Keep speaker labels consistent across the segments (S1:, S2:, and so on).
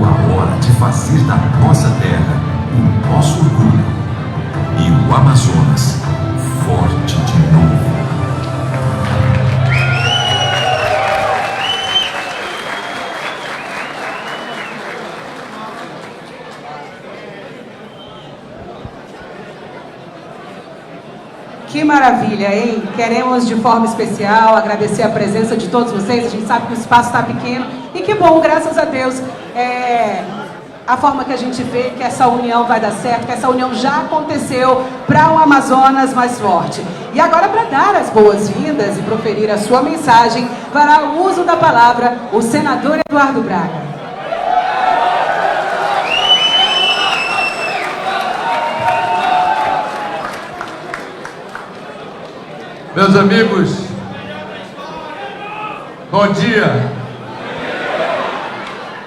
S1: Chegou a hora de fazer da nossa terra o nosso orgulho e o Amazonas forte de novo.
S2: Que maravilha, hein? Queremos de forma especial agradecer a presença de todos vocês. A gente sabe que o espaço está pequeno e que bom, graças a Deus, a forma que a gente vê que essa união vai dar certo, que essa união já aconteceu para um Amazonas mais forte. E agora, para dar as boas-vindas e proferir a sua mensagem, fará o uso da palavra o senador Eduardo Braga.
S3: Meus amigos, bom dia.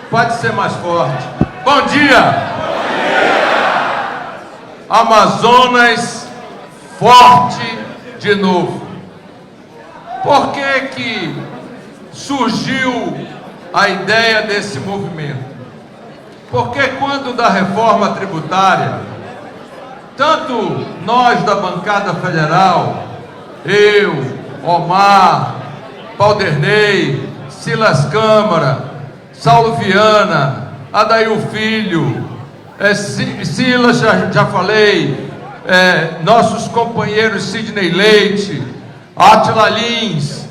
S3: Pode ser mais forte. Bom dia. Amazonas forte de novo. Por que surgiu a ideia desse movimento? Porque quando da reforma tributária, tanto nós da bancada federal, eu, Omar, Palderney, Silas Câmara, Saulo Viana, Adail Filho, Silas, já falei, nossos companheiros Sidney Leite, Átila Lins,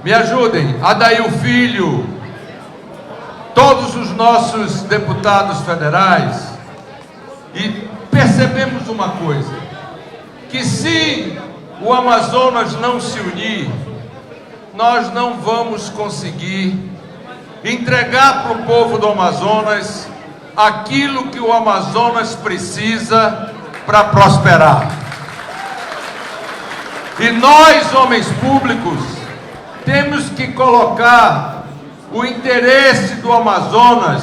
S3: me ajudem, Adail Filho, todos os nossos deputados federais, e percebemos uma coisa, que se o Amazonas não se unir, nós não vamos conseguir entregar para o povo do Amazonas aquilo que o Amazonas precisa para prosperar. E nós, homens públicos, temos que colocar o interesse do Amazonas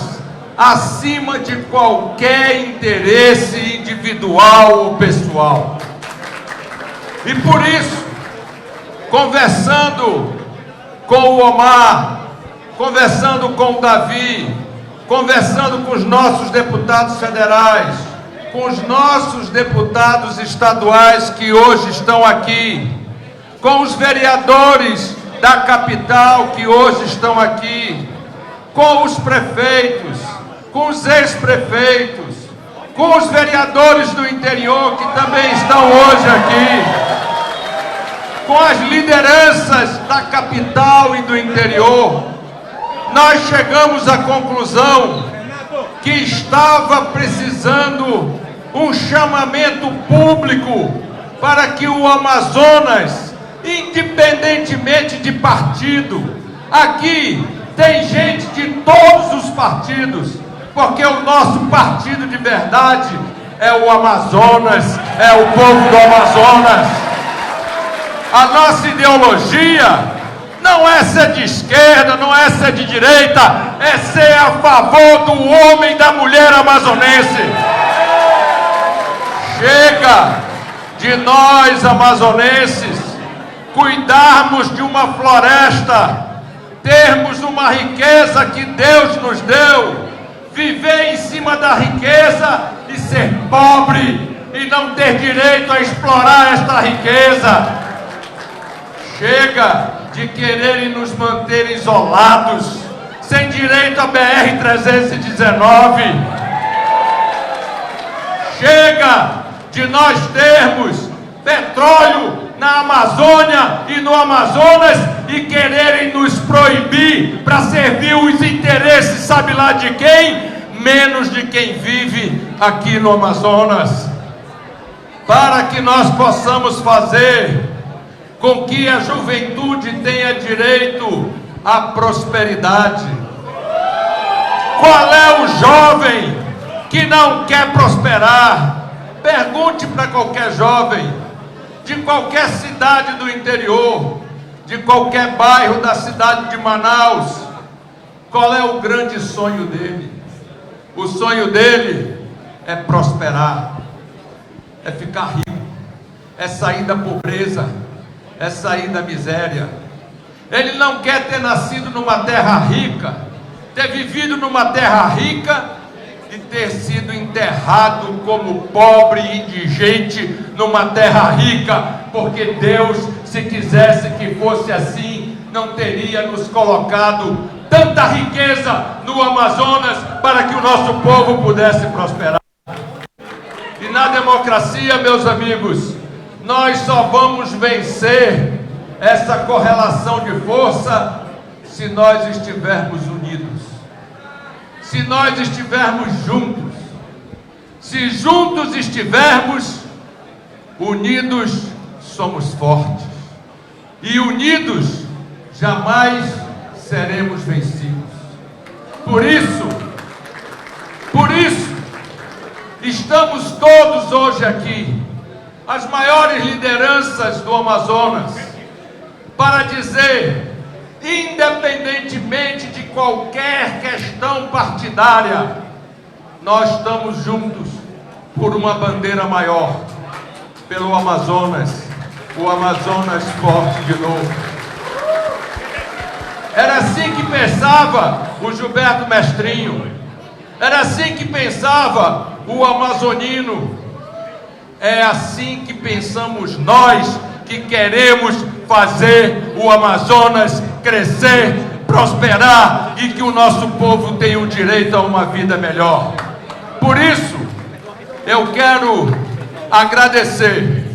S3: acima de qualquer interesse individual ou pessoal. E por isso, conversando com o Omar, conversando com o Davi, conversando com os nossos deputados federais, com os nossos deputados estaduais que hoje estão aqui, com os vereadores da capital que hoje estão aqui, com os prefeitos, com os ex-prefeitos, com os vereadores do interior que também estão hoje aqui, com as lideranças da capital e do interior, nós chegamos à conclusão que estava precisando um chamamento público para que o Amazonas, independentemente de partido, aqui tem gente de todos os partidos, porque o nosso partido de verdade é o Amazonas, é o povo do Amazonas. A nossa ideologia não é ser de esquerda, não é ser de direita, é ser a favor do homem e da mulher amazonense. Chega de nós, amazonenses, cuidarmos de uma floresta, termos uma riqueza que Deus nos deu, viver em cima da riqueza e ser pobre e não ter direito a explorar esta riqueza. Chega de quererem nos manter isolados, sem direito à BR-319. Chega de nós termos petróleo na Amazônia e no Amazonas e quererem nos proibir para servir os interesses, sabe lá de quem? Menos de quem vive aqui no Amazonas. Para que nós possamos fazer com que a juventude tenha direito à prosperidade. Qual é o jovem que não quer prosperar? Pergunte para qualquer jovem de qualquer cidade do interior, de qualquer bairro da cidade de Manaus, qual é o grande sonho dele? O sonho dele é prosperar, é ficar rico, é sair da pobreza, é sair da miséria. Ele não quer ter nascido numa terra rica, ter vivido numa terra rica e ter sido enterrado como pobre e indigente numa terra rica, porque Deus, se quisesse que fosse assim, não teria nos colocado tanta riqueza no Amazonas para que o nosso povo pudesse prosperar. E na democracia, meus amigos, nós só vamos vencer essa correlação de força se nós estivermos unidos, se nós estivermos juntos. Se juntos estivermos, unidos somos fortes, e unidos jamais seremos vencidos. Por isso, estamos todos hoje aqui, as maiores lideranças do Amazonas, para dizer, independentemente de qualquer questão partidária, nós estamos juntos por uma bandeira maior, pelo Amazonas, o Amazonas forte de novo. Era assim que pensava o Gilberto Mestrinho, era assim que pensava o amazonino, é assim que pensamos nós que queremos fazer o Amazonas crescer, prosperar e que o nosso povo tenha o direito a uma vida melhor. Por isso, eu quero agradecer,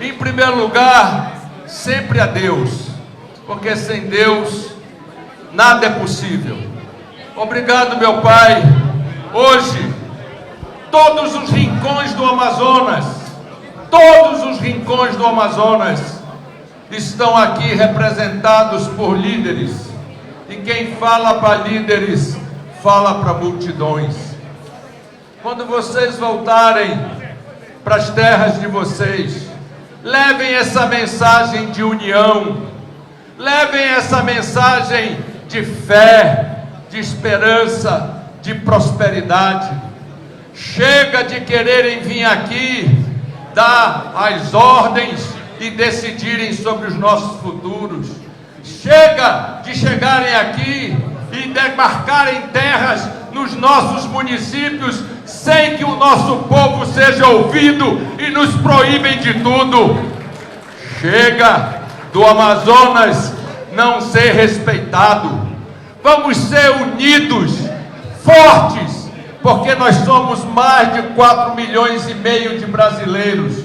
S3: em primeiro lugar, sempre a Deus, porque sem Deus nada é possível. Obrigado, meu Pai. Hoje, todos os rincões do Amazonas, estão aqui representados por líderes. E quem fala para líderes, fala para multidões. Quando vocês voltarem para as terras de vocês, levem essa mensagem de união, levem essa mensagem de fé, de esperança, de prosperidade. Chega de quererem vir aqui dar as ordens e decidirem sobre os nossos futuros. Chega de chegarem aqui e demarcarem terras nos nossos municípios sem que o nosso povo seja ouvido e nos proíbem de tudo. Chega do Amazonas não ser respeitado. Vamos ser unidos, fortes, porque nós somos mais de 4,5 milhões de brasileiros.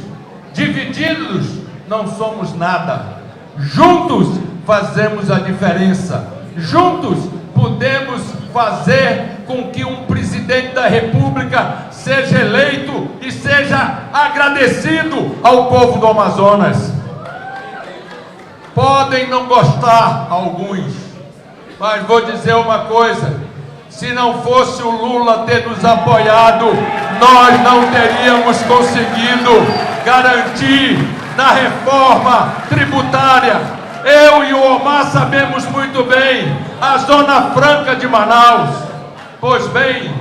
S3: Divididos, não somos nada. Juntos fazemos a diferença. Juntos podemos fazer com que um presidente da República seja eleito e seja agradecido ao povo do Amazonas. Podem não gostar alguns, mas vou dizer uma coisa: se não fosse o Lula ter nos apoiado, nós não teríamos conseguido garantir na reforma tributária. Eu e o Omar sabemos muito bem a Zona Franca de Manaus. Pois bem,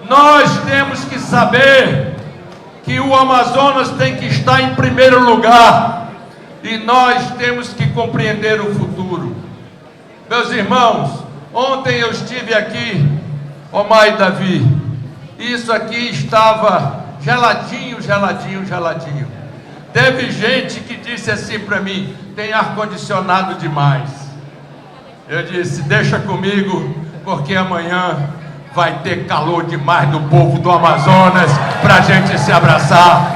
S3: nós temos que saber que o Amazonas tem que estar em primeiro lugar e nós temos que compreender o futuro. Meus irmãos, ontem eu estive aqui, Omar e Davi, e isso aqui estava geladinho. Teve gente que disse assim para mim: tem ar-condicionado demais. Eu disse: deixa comigo, porque amanhã vai ter calor demais do povo do Amazonas para a gente se abraçar.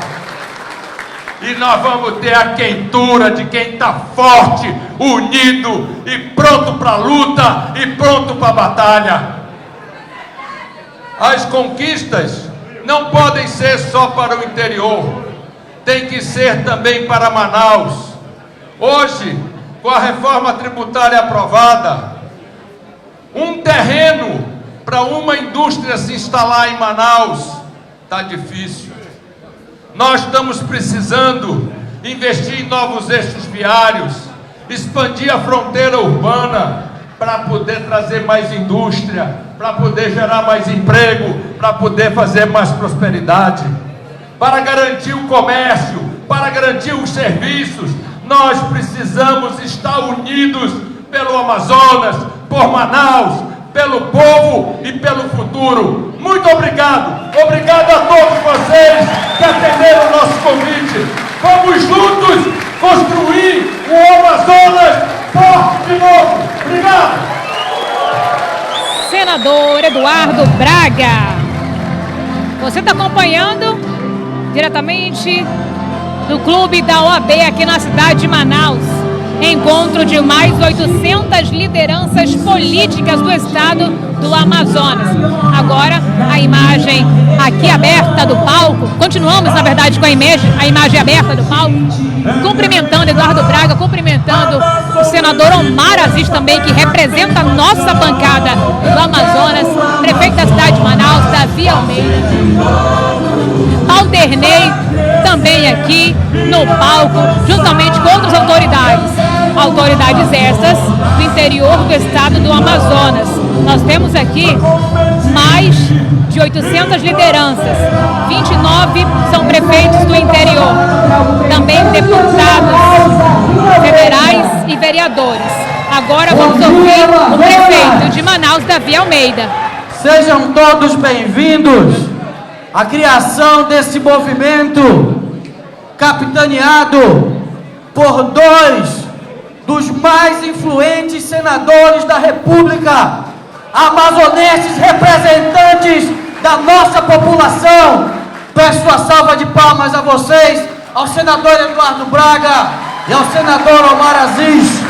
S3: E nós vamos ter a quentura de quem está forte, unido e pronto para a luta e pronto para a batalha. As conquistas não podem ser só para o interior, tem que ser também para Manaus. Hoje, com a reforma tributária aprovada, um terreno para uma indústria se instalar em Manaus está difícil. Nós estamos precisando investir em novos eixos viários, expandir a fronteira urbana para poder trazer mais indústria, para poder gerar mais emprego, para poder fazer mais prosperidade, para garantir o comércio, para garantir os serviços. Nós precisamos estar unidos pelo Amazonas, por Manaus, pelo povo e pelo futuro. Muito obrigado. Obrigado a todos vocês que atenderam o nosso convite. Vamos juntos construir o Amazonas forte de novo. Obrigado.
S4: Senador Eduardo Braga, você está acompanhando diretamente do clube da OAB aqui na cidade de Manaus. Encontro de mais 800 lideranças políticas do estado do Amazonas. Agora a imagem aqui aberta do palco, continuamos na verdade com a imagem aberta do palco, cumprimentando Eduardo Braga, cumprimentando o senador Omar Aziz também, que representa a nossa bancada do Amazonas, prefeito da cidade de Manaus, Davi Almeida, Alderney também aqui no palco, juntamente com outras autoridades essas do interior do estado do Amazonas. Nós temos aqui mais de 800 lideranças, 29 são prefeitos do interior, também deputados federais e vereadores. Agora vamos ouvir o prefeito de Manaus, Davi Almeida.
S5: Sejam todos bem-vindos à criação desse movimento capitaneado por dois dos mais influentes senadores da República, amazonenses, representantes da nossa população. Peço a salva de palmas a vocês, ao senador Eduardo Braga e ao senador Omar Aziz.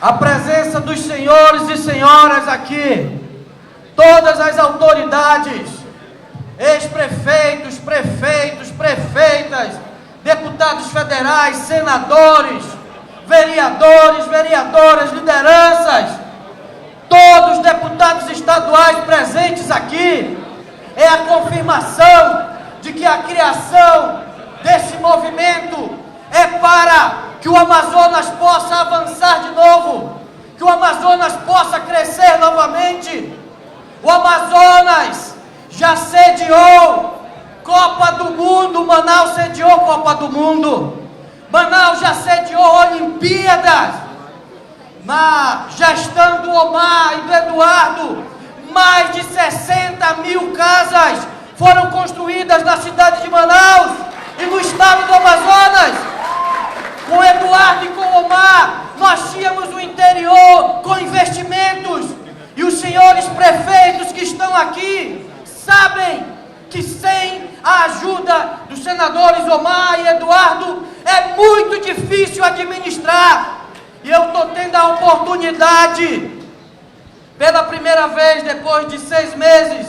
S5: A presença dos senhores e senhoras aqui, todas as autoridades, ex-prefeitos, prefeitos, prefeitas, deputados federais, senadores, vereadores, vereadoras, lideranças, todos os deputados estaduais presentes aqui, é a confirmação de que a criação desse movimento é para que o Amazonas possa avançar de novo, que o Amazonas possa crescer novamente. O Amazonas já sediou Copa do Mundo, Manaus sediou Copa do Mundo, Manaus já sediou Olimpíadas. Na gestão do Omar e do Eduardo, mais de 60 mil casas foram construídas na cidade de Manaus e no estado do Amazonas. Com o Eduardo e com o Omar, nós tínhamos o interior com investimentos. E os senhores prefeitos que estão aqui sabem que sem a ajuda dos senadores Omar e Eduardo é muito difícil administrar. E eu estou tendo a oportunidade, pela primeira vez depois de 6 meses,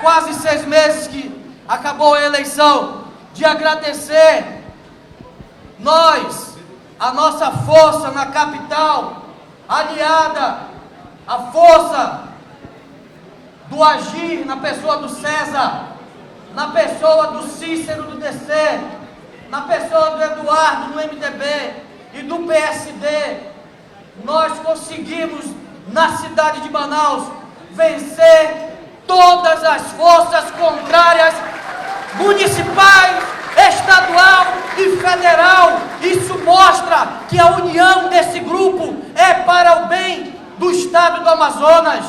S5: quase 6 meses que acabou a eleição, de agradecer a nossa força na capital, aliada à força do Agir, na pessoa do César, na pessoa do Cícero do DC, na pessoa do Eduardo no MDB e do PSD, nós conseguimos na cidade de Manaus vencer todas as forças contrárias, municipais, estadual e federal. Isso mostra que a união desse grupo é para o bem do estado do Amazonas,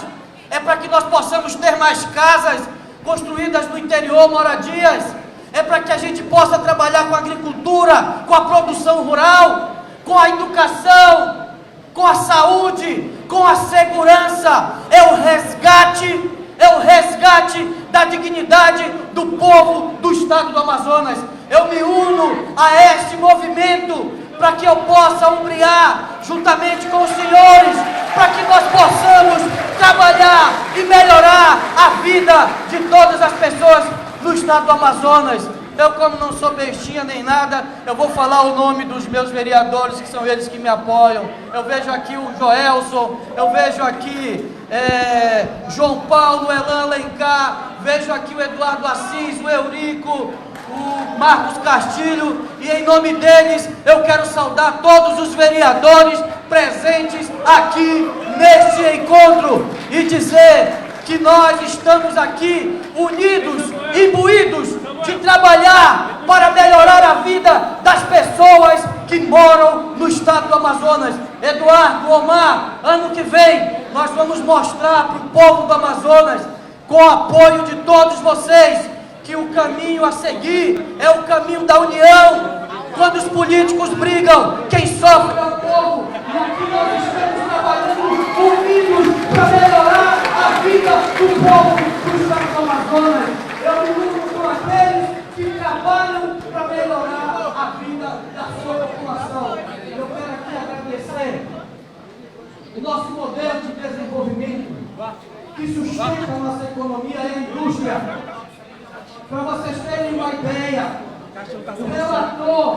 S5: é para que nós possamos ter mais casas construídas no interior, moradias, é para que a gente possa trabalhar com a agricultura, com a produção rural, com a educação, com a saúde, com a segurança. É o resgate da dignidade do povo do estado do Amazonas. Eu me uno a este movimento para que eu possa ombrear juntamente com os senhores, para que nós possamos trabalhar e melhorar a vida de todas as pessoas no estado do Amazonas. Eu, como não sou bestinha nem nada, eu vou falar o nome dos meus vereadores, que são eles que me apoiam. Eu vejo aqui o Joelson, eu vejo aqui João Paulo, Elan Alencar, vejo aqui o Eduardo Assis, o Eurico, o Marcos Castilho, e em nome deles eu quero saudar todos os vereadores presentes aqui neste encontro e dizer que nós estamos aqui unidos, imbuídos de trabalhar para melhorar a vida das pessoas que moram no estado do Amazonas. Eduardo, Omar, ano que vem nós vamos mostrar para o povo do Amazonas, com o apoio de todos vocês, que o caminho a seguir é o caminho da união. Quando os políticos brigam, quem sofre é o povo. E aqui nós estamos trabalhando unidos para melhorar a vida do povo do estado do Amazonas. Eu me uno com aqueles que trabalham para melhorar a vida da sua população. Eu quero aqui agradecer o nosso modelo de desenvolvimento que sustenta a nossa economia e a indústria. Para vocês terem uma ideia, o relator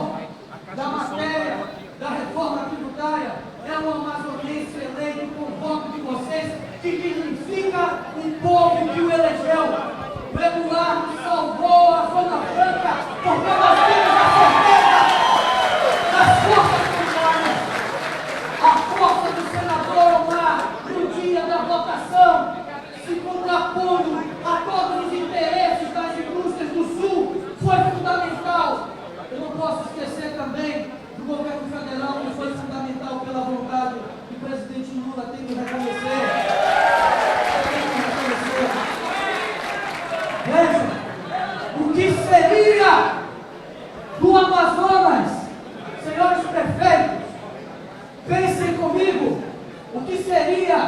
S5: da matéria da reforma tributária é um amazonense eleito com o voto de vocês, que dignifica um povo que o elegeu. O Eduardo salvou a Zona Franca, porque nós temos a certeza das forças primárias. A força do senador Omar, no dia da votação, se contrapondo a todos os interesses das indústrias do Sul, foi fundamental. Eu não posso esquecer também do governo federal, que foi fundamental pela vontade que o presidente Lula tem que reconhecer. Veja, o que seria do Amazonas, senhores prefeitos, pensem comigo, o que seria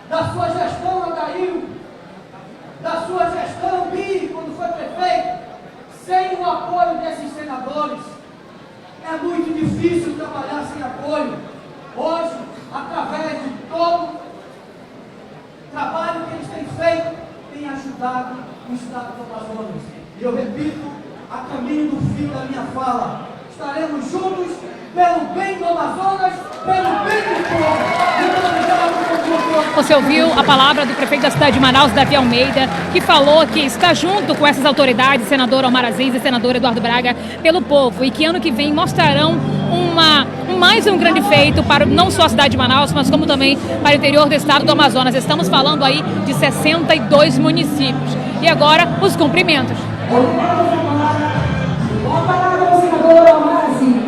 S5: da sua gestão, Adail, da sua gestão, Bi, quando foi prefeito, sem o apoio desses senadores. É muito difícil trabalhar sem apoio. Hoje, através de todo o trabalho que eles têm feito, tem ajudado o estado do Amazonas. E eu repito, a caminho do fim da minha fala, estaremos juntos pelo bem do Amazonas, pelo bem do povo. Muito obrigado.
S4: Você ouviu a palavra do prefeito da cidade de Manaus, Davi Almeida, que falou que está junto com essas autoridades, senador Omar Aziz e senador Eduardo Braga, pelo povo, e que ano que vem mostrarão mais um grande feito para não só a cidade de Manaus, mas como também para o interior do estado do Amazonas. Estamos falando aí de 62 municípios. E agora, os cumprimentos.
S2: A palavra ao senador Omar Aziz.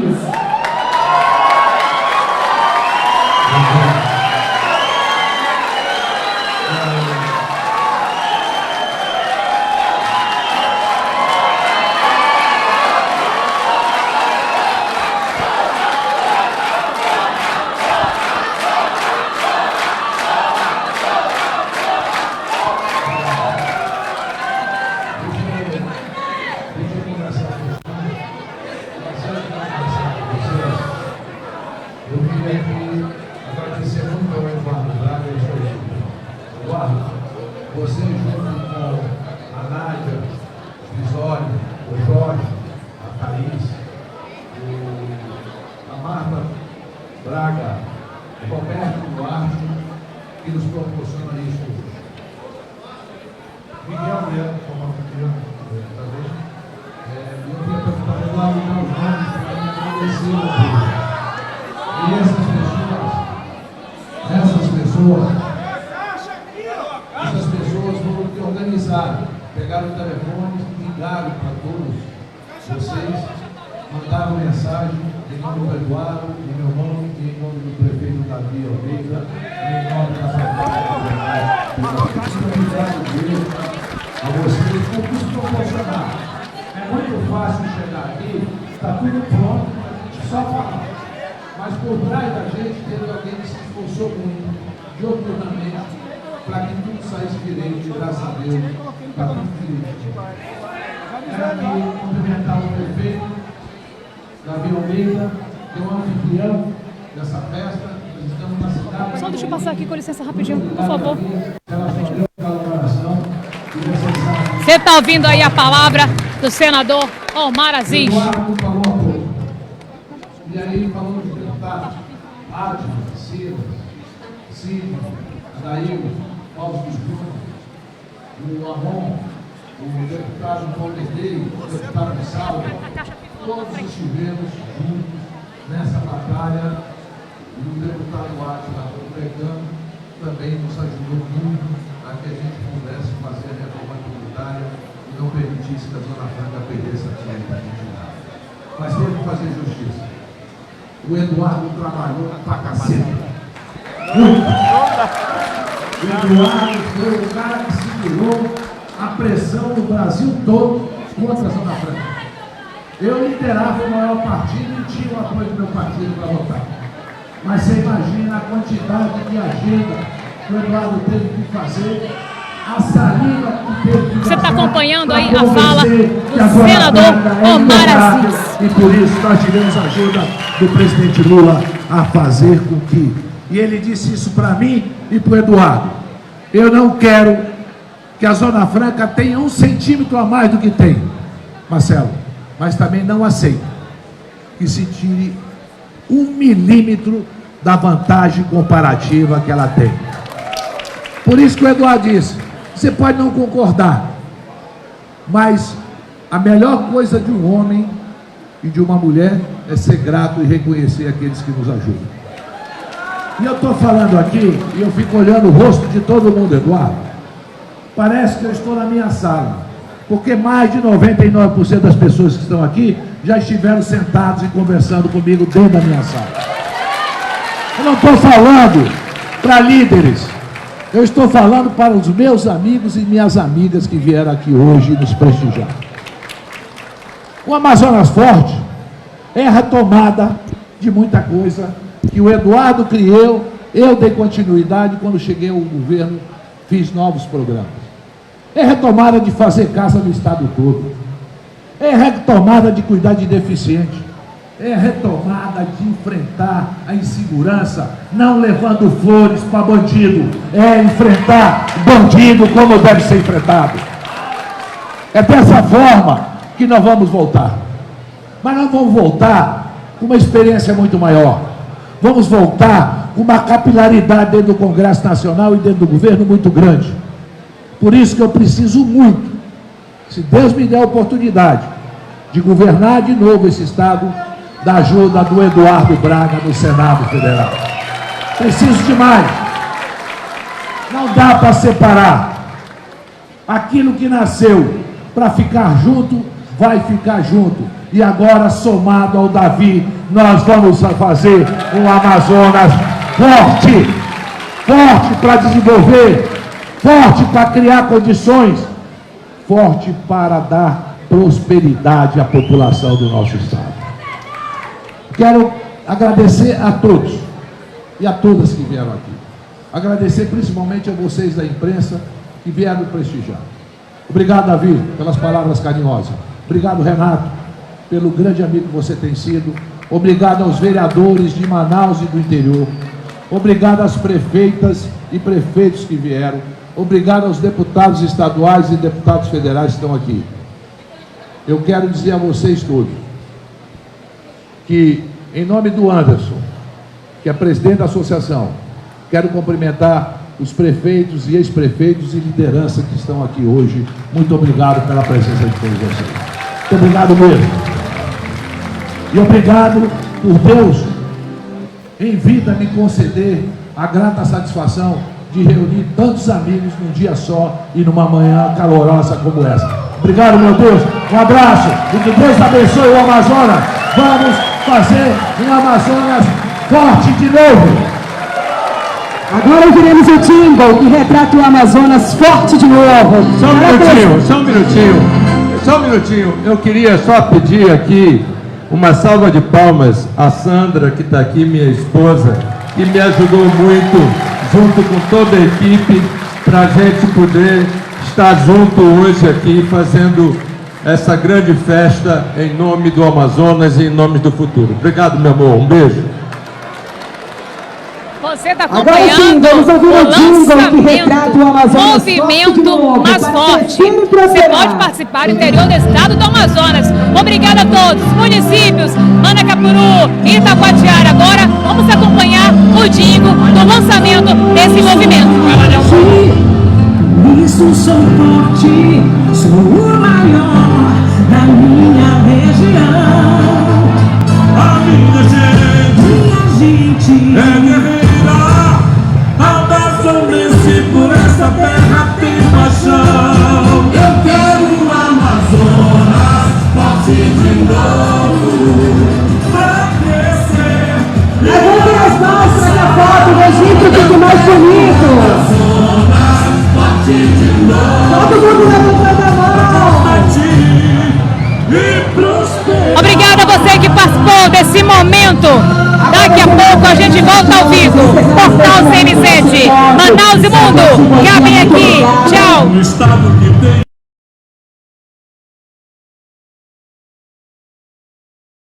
S6: Você junto com a Nádia, o Visório, o Jorge, a Thaís, a Marta Braga, o Roberto Duarte, que nos proporciona isso hoje. Miguel Neto, como anfitrião, também. Eu queria perguntar para lá os nomes para agradecer ao povo. E essas pessoas foram que organizaram, pegaram o telefone, ligaram para todos vocês, mandaram mensagem em nome do Eduardo, em meu nome, em nome do prefeito Davi Almeida, em nome da Secretaria. Muito obrigado mesmo a vocês por nos proporcionar. É muito fácil chegar aqui, está tudo pronto, a gente só falar. Mas por trás da gente teve alguém que se esforçou muito, dioturnamente, para que tudo saísse direito, graças a Deus, está tudo direito. Quero aqui cumprimentar o prefeito Davi Almeida, que é o anfitrião dessa festa. Nós estamos na cidade.
S4: Só deixa eu passar aqui com licença rapidinho, por favor. Você está ouvindo aí a palavra do senador Omar Aziz.
S6: Eduardo falou há pouco. E aí ele falou dos deputados Adma, Cida, Cid, Adail, Paulo dos Júnior, o Amon, o deputado Paulo Medeiros, o deputado de Salva. Todos estivemos juntos nessa batalha. E o deputado Adma, o Pregano, também nos ajudou muito a que a gente pudesse fazer a reforma tributária. E não permitisse que a Zona Franca perdesse a sua identidade. Mas teve que fazer justiça. O Eduardo trabalhou pra cacete. Muito. O Eduardo foi o cara que segurou a pressão do Brasil todo contra a Zona Franca. Eu liderava o maior partido e tinha o apoio do meu partido para votar. Mas você imagina a quantidade de agenda que o Eduardo teve que fazer, a saliva que teve que
S4: Você está
S6: gastar
S4: acompanhando aí
S6: pra
S4: a fala
S6: convencer
S4: do
S6: que a Zona
S4: senador
S6: Franca é
S4: Omar
S6: intocável.
S4: Aziz.
S6: E por isso nós tivemos a ajuda do presidente Lula a fazer com que... E ele disse isso para mim e para o Eduardo. Eu não quero que a Zona Franca tenha 1 centímetro a mais do que tem, Marcelo. Mas também não aceito que se tire 1 milímetro da vantagem comparativa que ela tem. Por isso que o Eduardo disse, você pode não concordar, mas a melhor coisa de um homem e de uma mulher é ser grato e reconhecer aqueles que nos ajudam. E eu estou falando aqui, e eu fico olhando o rosto de todo mundo, Eduardo. Parece que eu estou na minha sala, porque mais de 99% das pessoas que estão aqui já estiveram sentados e conversando comigo dentro da minha sala. Eu não estou falando para líderes, eu estou falando para os meus amigos e minhas amigas que vieram aqui hoje nos prestigiar. O Amazonas Forte é a retomada de muita coisa que o Eduardo criou, eu dei continuidade, quando cheguei ao governo, fiz novos programas. É retomada de fazer casa no estado todo. É retomada de cuidar de deficiente. É retomada de enfrentar a insegurança, não levando flores para bandido. É enfrentar bandido como deve ser enfrentado. É dessa forma que nós vamos voltar. Mas nós vamos voltar com uma experiência muito maior. Vamos voltar com uma capilaridade dentro do Congresso Nacional e dentro do governo muito grande. Por isso que eu preciso muito, se Deus me der a oportunidade de governar de novo esse estado, da ajuda do Eduardo Braga no Senado Federal. Preciso demais. Não dá para separar. Aquilo que nasceu para ficar junto, vai ficar junto. E agora, somado ao Davi, nós vamos fazer um Amazonas forte. Forte para desenvolver, forte para criar condições, forte para dar prosperidade à população do nosso estado. Quero agradecer a todos e a todas que vieram aqui. Agradecer principalmente a vocês da imprensa que vieram prestigiar. Obrigado, Davi, pelas palavras carinhosas. Obrigado, Renato, pelo grande amigo que você tem sido. Obrigado aos vereadores de Manaus e do interior. Obrigado às prefeitas e prefeitos que vieram. Obrigado aos deputados estaduais e deputados federais que estão aqui. Eu quero dizer a vocês todos que, em nome do Anderson, que é presidente da associação, quero cumprimentar os prefeitos e ex-prefeitos e liderança que estão aqui hoje. Muito obrigado pela presença de todos vocês. Muito obrigado mesmo. E obrigado por Deus, em vida, me conceder a grata satisfação de reunir tantos amigos num dia só e numa manhã calorosa como essa. Obrigado, meu Deus. Um abraço e que Deus abençoe o Amazonas. Vamos fazer um Amazonas forte de novo.
S2: Agora ouviremos o jingle que retrata o Amazonas forte de novo.
S3: Só um minutinho. Eu queria só pedir aqui uma salva de palmas à Sandra, que está aqui, minha esposa, que me ajudou muito, junto com toda a equipe, para a gente poder estar junto hoje aqui, fazendo essa grande festa em nome do Amazonas e em nome do futuro. Obrigado, meu amor. Um beijo.
S4: Você está
S2: Agora sim,
S4: acompanhando
S2: vamos ouvir
S4: o
S2: o jingle que retrata o Amazonas
S4: movimento mais forte. Você pode participar do interior do estado do Amazonas. Obrigada a todos, municípios, Manacapuru, Itacoatiara. Agora vamos acompanhar o jingle do lançamento desse movimento.
S7: Isso sou forte, sou o maior da minha região.
S3: A minha
S7: gente
S3: é guerreira,
S7: amazonense, por essa terra tem paixão. Eu quero um
S2: Levantem as mãos para que a foto do registro fique mais bonito. Todo mundo levantando a mão.
S4: Obrigada a você que participou desse momento. Daqui a pouco a gente volta ao vivo. Portal CN7, Manaus e Mundo. Gabem aqui. Tchau.